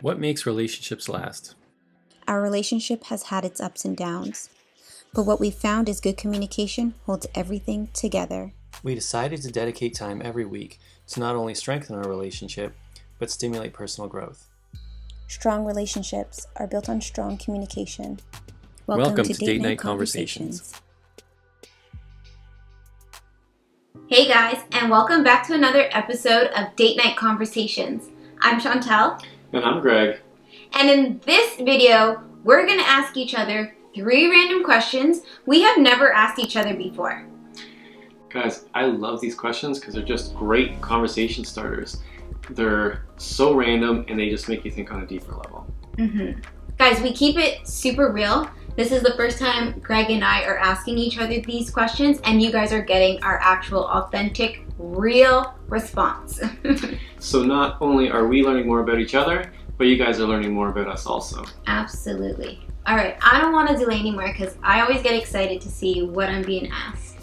What makes relationships last? Our relationship has had its ups and downs, but what we've found is good communication holds everything together. We decided to dedicate time every week to not only strengthen our relationship, but stimulate personal growth. Strong relationships are built on strong communication. Welcome to Date Night Conversations. Hey guys, and welcome back to another episode of Date Night Conversations. I'm Chantel. And I'm Greg. And in this video, we're going to ask each other 3 random questions we have never asked each other before. Guys, I love these questions because they're just great conversation starters. They're so random and they just make you think on a deeper level. Guys, we keep it super real. This is the first time Greg and I are asking each other these questions, and you guys are getting our actual, authentic, real response. So not only are we learning more about each other, but you guys are learning more about us also. Absolutely. All right, I don't want to delay anymore because I always get excited to see what I'm being asked.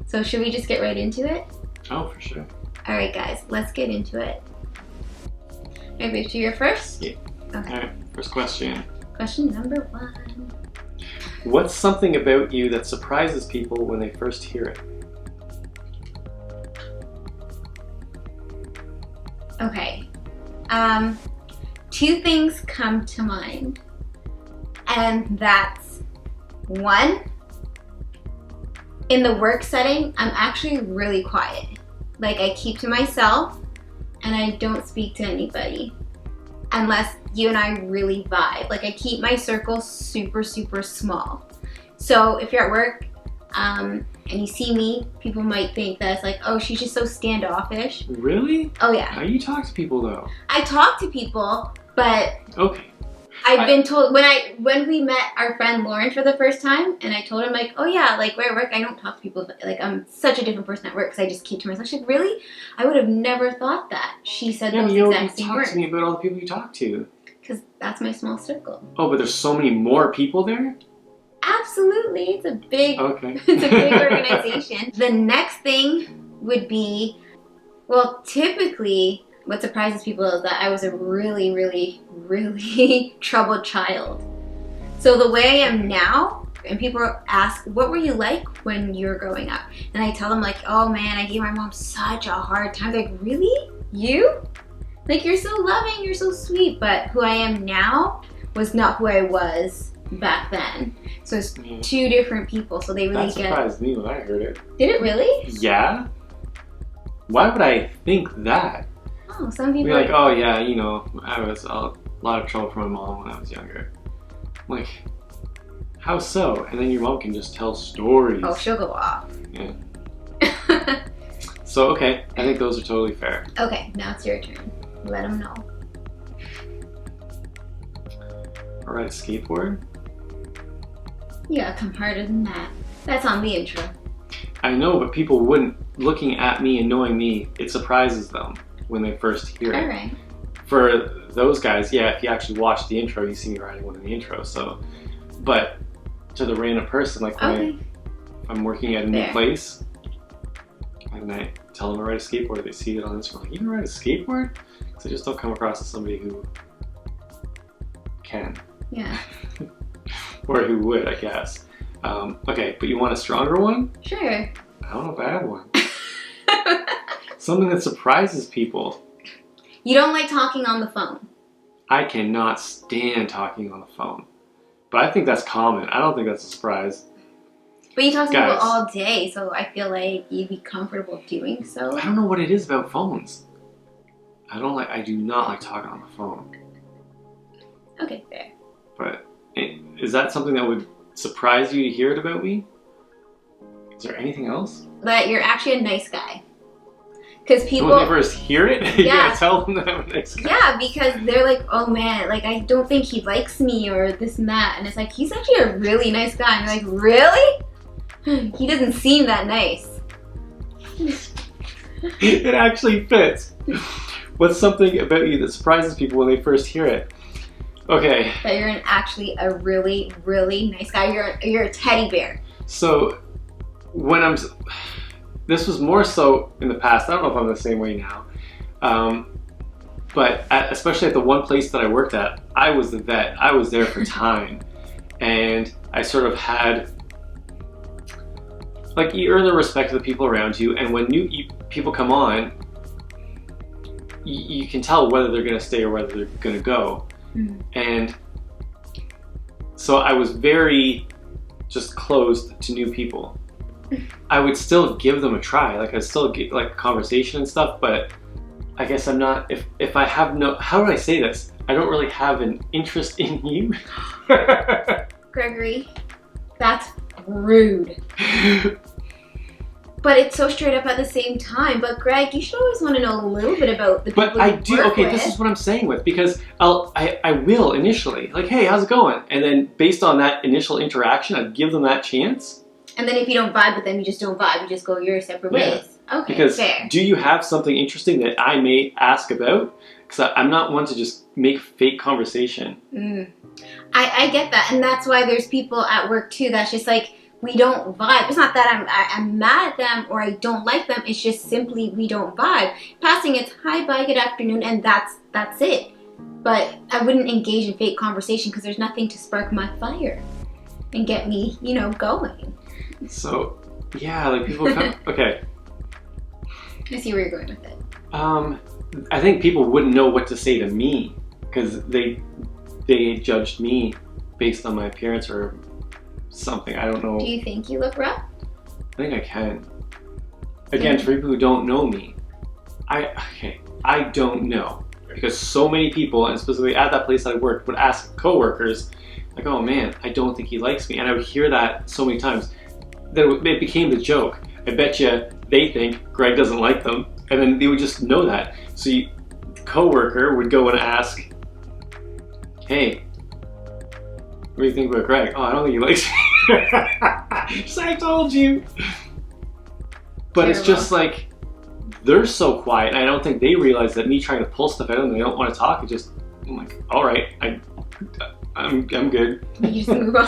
So should we just get right into it? Oh, for sure. All right, guys, let's get into it. Maybe to your first? Yeah. Okay. All right, first question. Question number 1. What's something about you that surprises people when they first hear it? Okay. 2 things come to mind. And that's 1, in the work setting, I'm actually really quiet. Like, I keep to myself and I don't speak to anybody unless you and I really vibe. Like, I keep my circle super, super small. So if you're at work and you see me, people might think that it's like, oh, she's just so standoffish. Really? Oh yeah. How you talk to people though? I talk to people, but Okay. I've been told when we met our friend Lauren for the first time, and I told him like, oh yeah, like where I work, I don't talk to people. Like, I'm such a different person at work because I just keep to myself. She's like, really? I would have never thought that. She said Yeah, those but you exact same talk words. to me about all the people you talk to. Because that's my small circle. Oh, but there's so many more people there? Absolutely, it's a big, Okay. it's a big organization. The next thing would be, well, typically what surprises people is that I was a really, really, really troubled child. So the way I am now, and people ask, what were you like when you were growing up? And I tell them like, oh man, I gave my mom such a hard time. They're like, really? You? Like, you're so loving, you're so sweet. But who I am now was not who I was back then. So it's 2 different people, so they really That surprised me when I heard it. Did it really? Yeah? Why would I think that? Oh, some people Be like, oh yeah, you know, I was a lot of trouble for my mom when I was younger. I'm like, how so? And then your mom can just tell stories. Oh, she'll go off. Yeah. So, okay, I think those are totally fair. Okay, now it's your turn. Let them know. All right, skateboard? You gotta come harder than that. That's on the intro. I know, but people wouldn't, looking at me and knowing me, it surprises them when they first hear it. Alright. For those guys, yeah, if you actually watch the intro, you see me riding one in the intro, so. But to the random person, like when I'm working at a new place, and I tell them to ride a skateboard, they see it on Instagram, like, you can ride a skateboard? Because I just don't come across as somebody who can. Yeah. Or who would, I guess. Okay, but you want a stronger one? Sure. I don't know if I have one. Something that surprises people. You don't like talking on the phone. I cannot stand talking on the phone. But I think that's common. I don't think that's a surprise. But you talk to Guys. people all day, so I feel like you'd be comfortable doing so. I don't know what it is about phones. I do not like talking on the phone. Okay, fair. But is that something that would surprise you to hear it about me? Is there anything else? But you're actually a nice guy. Because people... When they first hear it, you Yeah. gotta tell them that I'm a nice guy. Yeah, because they're like, oh man, like I don't think he likes me or this and that. And it's like, he's actually a really nice guy. And you're like, really? He doesn't seem that nice. It actually fits. What's something about you that surprises people when they first hear it? Okay. That you're actually a really, really nice guy. You're a teddy bear. So when this was more so in the past. I don't know if I'm the same way now. But especially at the one place that I worked at, I was the vet. I was there for time. And I sort of had, like, you earn the respect of the people around you. And when people come on, you can tell whether they're going to stay or whether they're going to go. Mm-hmm. And so I was very just closed to new people. I would still give them a try. Like, I'd still get like conversation and stuff, but I guess I'm not, if I have no, how do I say this? I don't really have an interest in you. Gregory, that's rude. But it's so straight up at the same time. But Greg, you should always want to know a little bit about the people But I you do, work okay, with. this is what I'm saying with, because I will initially, like, hey, how's it going? And then based on that initial interaction, I'd give them that chance. And then if you don't vibe with them, you just don't vibe. You just go your separate ways. Okay, because fair. Do you have something interesting that I may ask about? Because I'm not one to just make fake conversation. I get that. And that's why there's people at work too that's just like, we don't vibe. It's not that I'm mad at them or I don't like them. It's just simply we don't vibe. Passing it's hi, bye, good afternoon, and that's it. But I wouldn't engage in fake conversation because there's nothing to spark my fire and get me, going. So, yeah, like people come, okay. I see where you're going with it. I think people wouldn't know what to say to me because they judged me based on my appearance or something. I don't know. Do you think you look rough? I think I can. Again, for people who don't know me, I don't know. Because so many people, and specifically at that place I worked, would ask coworkers, like, oh man, I don't think he likes me. And I would hear that so many times that it became the joke. I bet you they think Greg doesn't like them, and then they would just know that. So the coworker would go and ask, hey, what do you think about Greg? Oh, I don't think he likes me. Just, I told you. But it's just like, they're so quiet, and I don't think they realize that me trying to pull stuff out and they don't want to talk, I'm like, all right, I'm good. You just move on.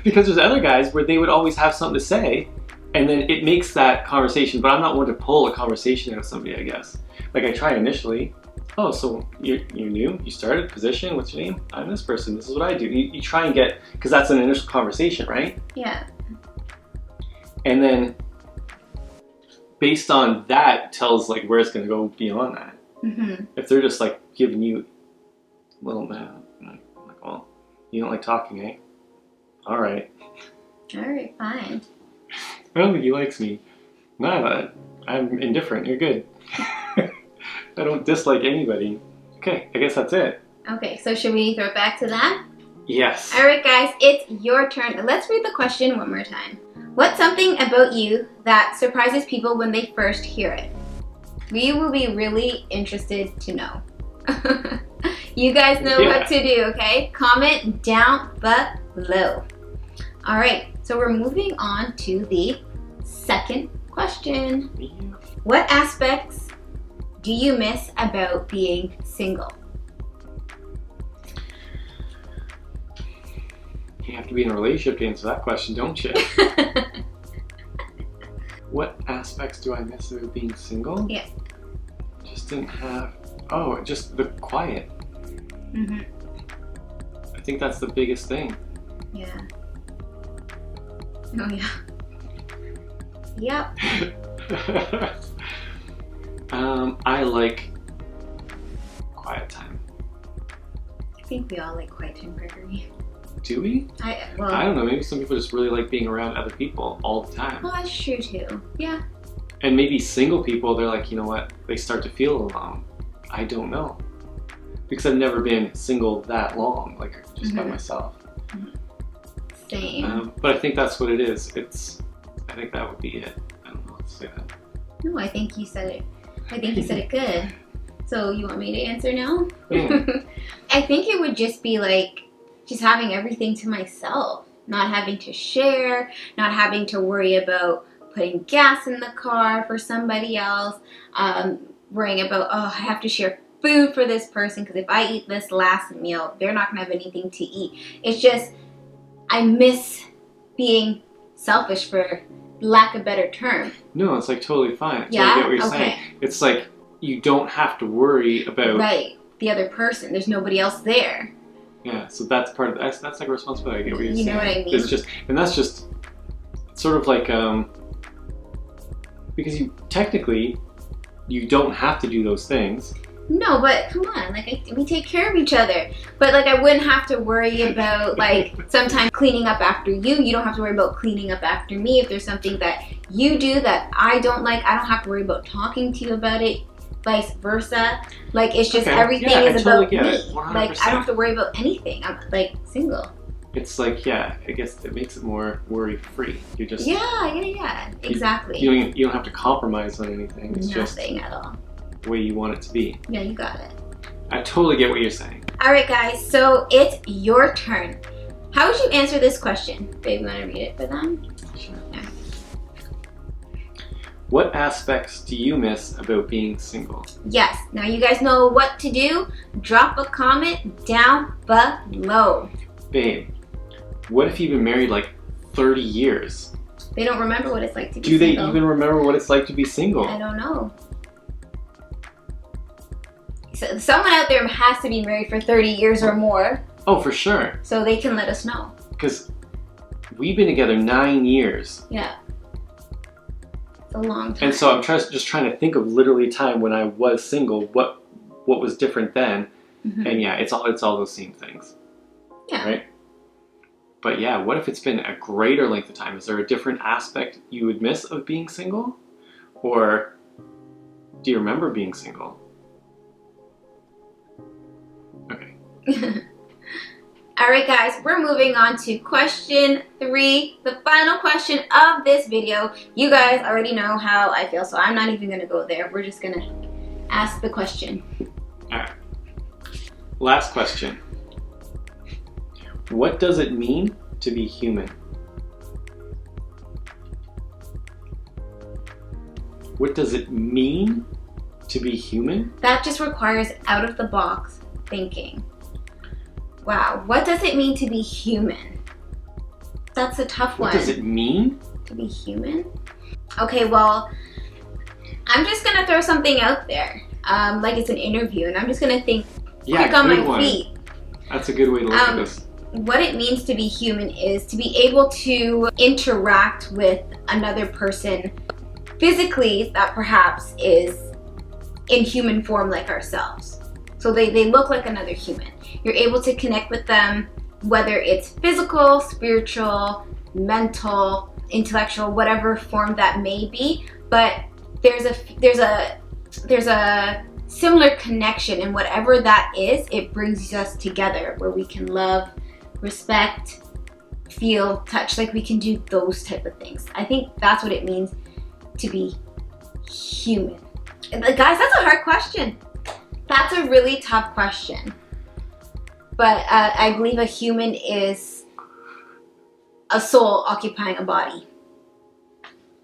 Because there's other guys where they would always have something to say, and then it makes that conversation, but I'm not one to pull a conversation out of somebody, I guess. Like, I try initially, oh, so you're new? You started? Position? What's your name? I'm this person. This is what I do. You try and get, because that's an initial conversation, right? Yeah. And then, based on that, tells like where it's going to go beyond that. Mm-hmm. If they're just like giving you, well, man, I'm like, well, you don't like talking, eh? All right, fine. I don't think he likes me. No, I'm indifferent. You're good. I don't dislike anybody. Okay, I guess that's it. Okay, so should we throw it back to that? Yes. All right, guys, it's your turn. Let's read the question one more time. What's something about you that surprises people when they first hear it? We will be really interested to know. You guys know what to do, okay? Comment down below. All right, so we're moving on to the second question. What aspects do you miss about being single? You have to be in a relationship to answer that question, don't you? What aspects do I miss about being single? Yeah. Just didn't have, just the quiet. Mm-hmm. I think that's the biggest thing. Yeah. Oh, yeah. Yep. I like quiet time. I think we all like quiet time, Gregory. Do we? I don't know. Maybe some people just really like being around other people all the time. Well, that's true too. Yeah. And maybe single people, they're like, you know what? They start to feel alone. I don't know. Because I've never been single that long, like just by myself. Same. But I think that's what it is. I think that would be it. I don't know how to say that. No, I think you said it. I think you said it good. So you want me to answer now? Yeah. I think it would just be like, just having everything to myself, not having to share, not having to worry about putting gas in the car for somebody else, worrying about, I have to share food for this person because if I eat this last meal, they're not going to have anything to eat. It's just, I miss being selfish, for lack of a better term. No, it's like totally fine. I yeah? get what you're saying. It's like, you don't have to worry about the other person. There's nobody else there. Yeah, so that's part of that's like a responsibility. I get what you're saying. You know what I mean? It's just, and that's just sort of like because you technically you don't have to do those things. No, but come on, like we take care of each other. But like I wouldn't have to worry about like sometimes cleaning up after you. You don't have to worry about cleaning up after me. If there's something that you do that I don't like, I don't have to worry about talking to you about it. Vice versa. Like it's just everything is about me. Like I don't have to worry about anything. I'm like single. It's like, yeah, I guess it makes it more worry-free. You just exactly. You don't have to compromise on anything. It's nothing just at all. The way you want it to be. Yeah, you got it. I totally get what you're saying. All right, guys. So it's your turn. How would you answer this question? Babe, you want to read it for them? Sure. Yeah. What aspects do you miss about being single? Yes. Now you guys know what to do. Drop a comment down below. Babe, what if you've been married like 30 years? They don't remember what it's like to be single. Do single. they even remember what it's like to be single? I don't know. So someone out there has to be married for 30 years or more. Oh, for sure. So they can let us know. Because we've been together 9 years. Yeah. It's a long time. And so I'm just trying to think of literally a time when I was single, what was different then. Mm-hmm. And yeah, it's all those same things. Yeah. Right? But yeah, what if it's been a greater length of time? Is there a different aspect you would miss of being single? Or do you remember being single? Okay. All right, guys, we're moving on to question 3, the final question of this video. You guys already know how I feel, so I'm not even going to go there. We're just going to ask the question. All right. Last question. What does it mean to be human? What does it mean to be human? That just requires out-of-the-box thinking. Wow, what does it mean to be human? That's a tough one. What does it mean? To be human? Okay, well, I'm just gonna throw something out there. Like it's an interview, and I'm just gonna think quick on my feet. That's a good way to look at this. What it means to be human is to be able to interact with another person physically that perhaps is in human form like ourselves. So they look like another human. You're able to connect with them, whether it's physical, spiritual, mental, intellectual, whatever form that may be. But there's a similar connection, and whatever that is, it brings us together where we can love, respect, feel, touch, like we can do those type of things. I think that's what it means to be human. And guys, that's a hard question. That's a really tough question. But I believe a human is a soul occupying a body.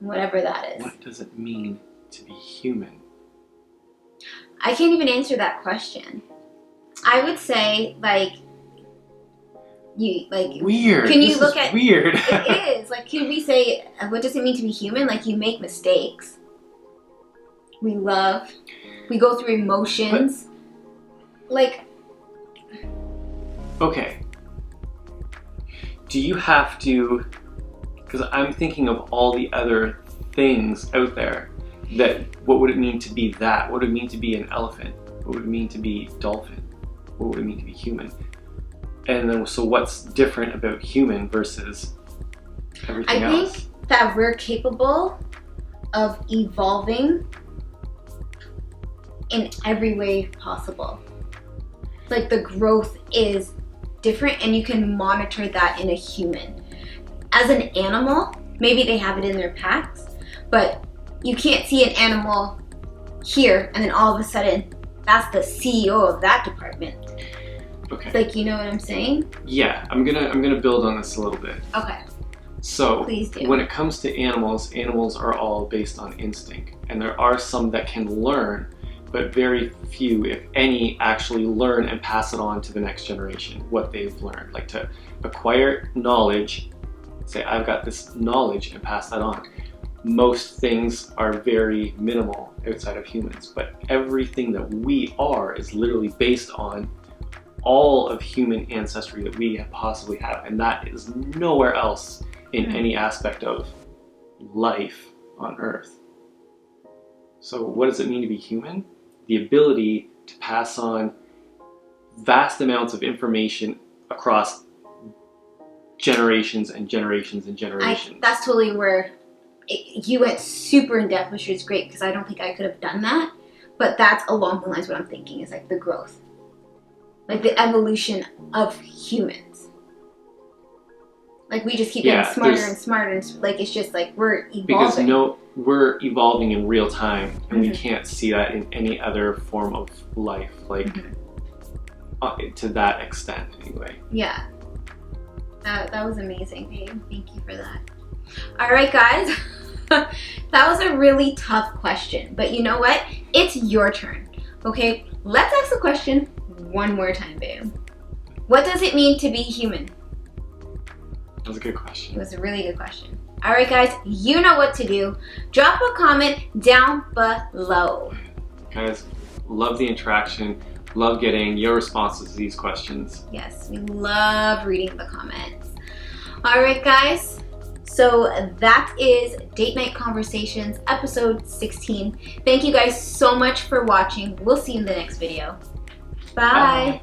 Whatever that is. What does it mean to be human? I can't even answer that question. I would say, weird. Can you look at weird? It is. Like, can we say, what does it mean to be human? Like, you make mistakes. We love. We go through emotions. Okay. Do you have to, because I'm thinking of all the other things out there, that what would it mean to be that? What would it mean to be an elephant? What would it mean to be dolphin? What would it mean to be human? And then, so what's different about human versus everything else? I think that we're capable of evolving in every way possible. Like, the growth is different, and you can monitor that in a human. As an animal, maybe they have it in their packs, but you can't see an animal here and then all of a sudden that's the CEO of that department. Okay. Like, you know what I'm saying? Yeah, I'm gonna build on this a little bit. Okay. So, please do. When it comes to animals, animals are all based on instinct, and there are some that can learn, but very few, if any, actually learn and pass it on to the next generation, what they've learned. Like, to acquire knowledge, say, I've got this knowledge, and pass that on. most things are very minimal outside of humans, but everything that we are is literally based on all of human ancestry that we possibly have, and that is nowhere else in any aspect of life on Earth. So what does it mean to be human? The ability to pass on vast amounts of information across generations and generations and generations. That's totally where you went super in depth, which is great because I don't think I could have done that. But that's along the lines what I'm thinking is like the growth, like the evolution of humans. Like we just keep getting smarter and smarter, and like it's just like we're evolving. Because we're evolving in real time, and we can't see that in any other form of life, like to that extent, anyway. Yeah, that was amazing, babe. Thank you for that. All right, guys, that was a really tough question, but you know what? It's your turn. Okay, let's ask the question one more time, babe. What does it mean to be human? That was a good question. It was a really good question. All right, guys, you know what to do. Drop a comment down below. Guys, love the interaction. Love getting your responses to these questions. Yes, we love reading the comments. All right, guys. So that is Date Night Conversations, episode 16. Thank you guys so much for watching. We'll see you in the next video. Bye. Bye.